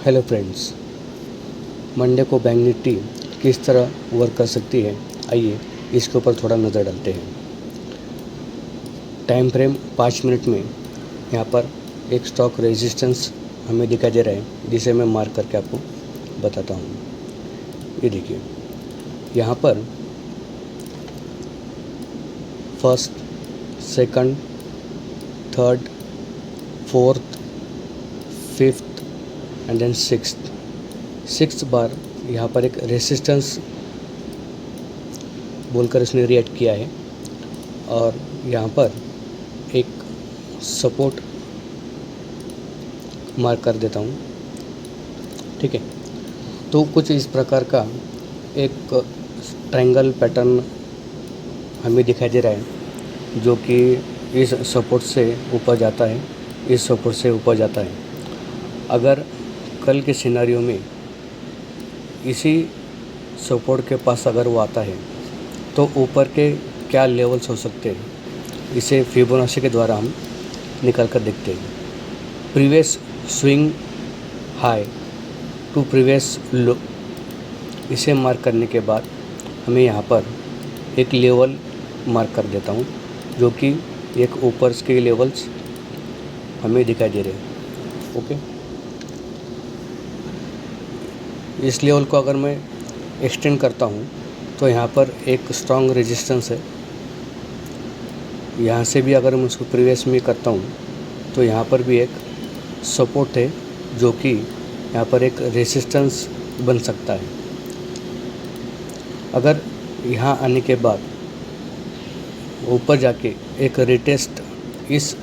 Hello friends, Monday को bank Nifty किस तरह वर्क कर सकती है, आइए इसके ऊपर थोड़ा नज़र डालते हैं। टाइम फ्रेम 5 मिनट में यहाँ पर एक स्टॉक रेजिस्टेंस हमें दिखाई दे रहा है, जिसे मैं मार्क करके आपको बताता हूँ। ये देखिए, यहाँ पर first, second, third, fourth, fifth and then sixth बार यहाँ पर एक रेसिस्टेंस बोलकर इसने रिएक्ट किया है और यहाँ पर एक सपोर्ट मार्क कर देता हूँ। ठीक है, तो कुछ इस प्रकार का एक ट्रायंगल पैटर्न हमें दिखाई दे रहा है, जो कि इस सपोर्ट से ऊपर जाता है, इस सपोर्ट से ऊपर जाता है। अगर कल के सिनेरियो में इसी सपोर्ट के पास अगर वो आता है तो ऊपर के क्या लेवल्स हो सकते हैं, इसे फिबोनाची के द्वारा हम निकाल कर देखते हैं। Previous swing high to previous low, इसे मार्क करने के बाद हमें यहाँ पर एक लेवल मार्क कर देता हूँ, जो कि एक ऊपर के लेवल्स हमें दिखाई दे रहे हैं। ओके, इस लेवल को अगर मैं एक्सटेंड करता हूँ तो यहाँ पर एक स्ट्रॉन्ग रेजिस्टेंस है। यहाँ से भी अगर मैं उसको प्रीवियस में करता हूँ तो यहाँ पर भी एक सपोर्ट है, जो कि यहाँ पर एक रेजिस्टेंस बन सकता है। अगर यहाँ आने के बाद ऊपर जाके एक रिटेस्ट इस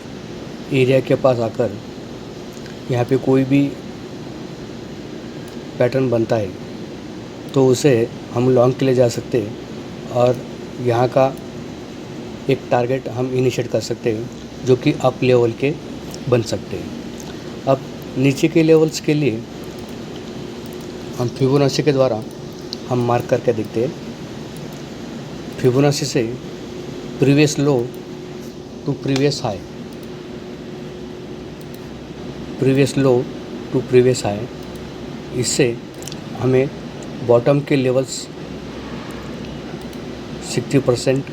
एरिया के पास आकर यहाँ पे कोई भी पैटर्न बनता है तो उसे हम लॉन्ग के लिए जा सकते हैं और यहाँ का एक टारगेट हम इनिशिएट कर सकते हैं, जो कि अप लेवल के बन सकते हैं। अब नीचे के लेवल्स के लिए हम फिबोनाची के द्वारा हम मार्क करके देखते हैं। फिबोनाची से previous low to previous high, previous low to previous high, इससे हमें बॉटम के लेवल्स 60%,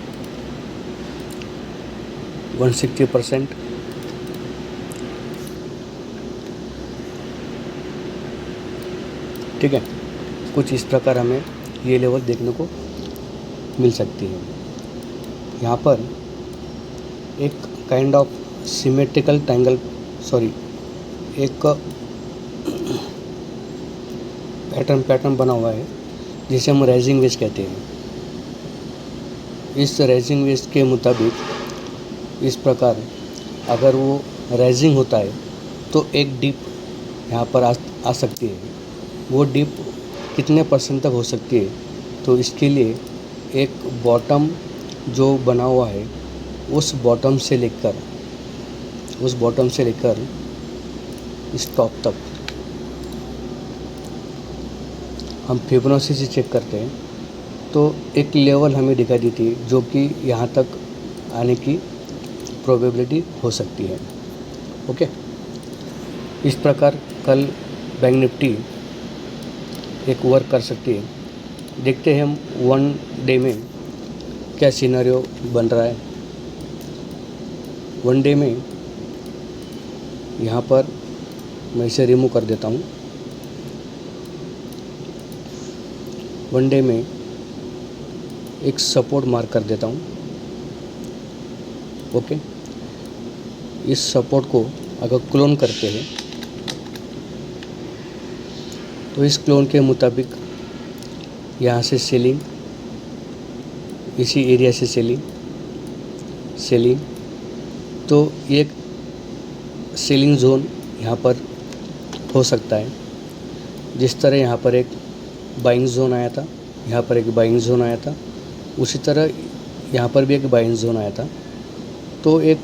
160%, ठीक है, कुछ इस प्रकार हमें ये लेवल देखने को मिल सकती है। यहाँ पर एक काइंड ऑफ सिमेट्रिकल ट्रायंगल, एक पैटर्न बना हुआ है, जिसे हम राइजिंग वेज कहते हैं। इस राइजिंग वेज के मुताबिक इस प्रकार अगर वो राइजिंग होता है तो एक डिप यहाँ पर आ सकती है। वो डिप कितने परसेंट तक हो सकती है, तो इसके लिए एक बॉटम जो बना हुआ है उस बॉटम से लेकर इस टॉप तक हम फिबोनाची से चेक करते हैं तो एक लेवल हमें दिखाई देती है, जो कि यहाँ तक आने की प्रोबेबिलिटी हो सकती है। ओके, इस प्रकार कल बैंक निफ्टी एक वर्क कर सकती है। देखते हैं हम 1 डे में क्या सिनेरियो बन रहा है। 1 डे में यहाँ पर मैं इसे रिमूव कर देता हूँ। 1 डे में एक सपोर्ट मार्क कर देता हूँ। ओके, इस सपोर्ट को अगर क्लोन करते हैं तो इस क्लोन के मुताबिक यहाँ से सेलिंग, इसी एरिया से सेलिंग, तो एक सेलिंग जोन यहाँ पर हो सकता है। जिस तरह यहाँ पर एक बाइंग जोन आया था, यहाँ पर एक बाइंग जोन आया था, उसी तरह यहाँ पर भी एक बाइंग जोन आया था। तो एक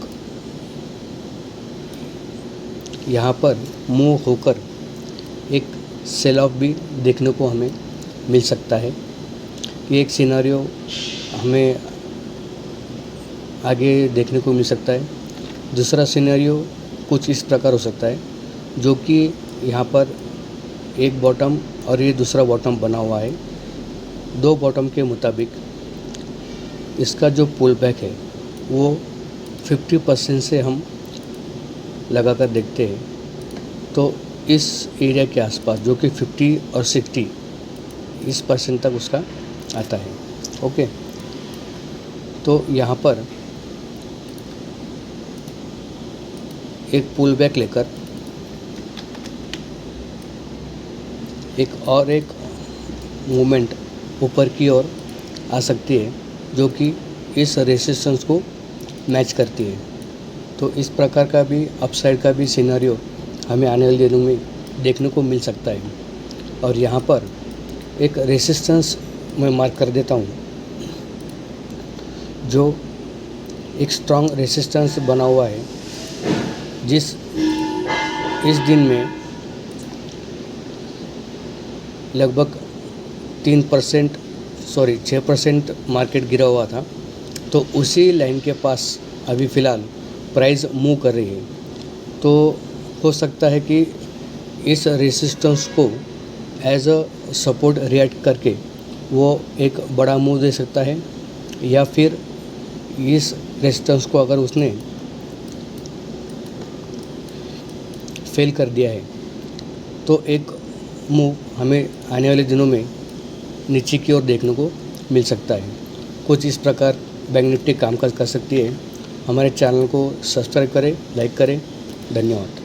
यहाँ पर मूव होकर एक सेल ऑफ भी देखने को हमें मिल सकता है। कि एक सिनेरियो हमें आगे देखने को मिल सकता है। दूसरा सिनेरियो कुछ इस प्रकार हो सकता है, जो कि यहाँ पर एक बॉटम और ये दूसरा बॉटम बना हुआ है। दो बॉटम के मुताबिक इसका जो पुल बैक है वो 50% से हम लगा कर देखते हैं तो इस एरिया के आसपास जो कि 50 और 60 इस परसेंट तक उसका आता है। ओके, तो यहाँ पर एक पुल बैक लेकर एक मूवमेंट ऊपर की ओर आ सकती है जो कि इस रेसिस्टेंस को मैच करती है। तो इस प्रकार का भी अपसाइड का भी सिनेरियो हमें आने वाले दिनों में देखने को मिल सकता है। और यहाँ पर एक रेसिस्टेंस मैं मार्क कर देता हूँ जो एक स्ट्रॉन्ग रेसिस्टेंस बना हुआ है, जिस इस दिन में लगभग 6% मार्केट गिरा हुआ था। तो उसी लाइन के पास अभी फ़िलहाल प्राइस मूव कर रही है। तो हो सकता है कि इस रेसिस्टेंस को एज अ सपोर्ट रिएक्ट करके वो एक बड़ा मूव दे सकता है, या फिर इस रेसिस्टेंस को अगर उसने फेल कर दिया है तो एक मूव हमें आने वाले दिनों में नीचे की ओर देखने को मिल सकता है। कुछ इस प्रकार बैंक निफ्टी कामकाज कर सकती है। हमारे चैनल को सब्सक्राइब करें, लाइक करें। धन्यवाद।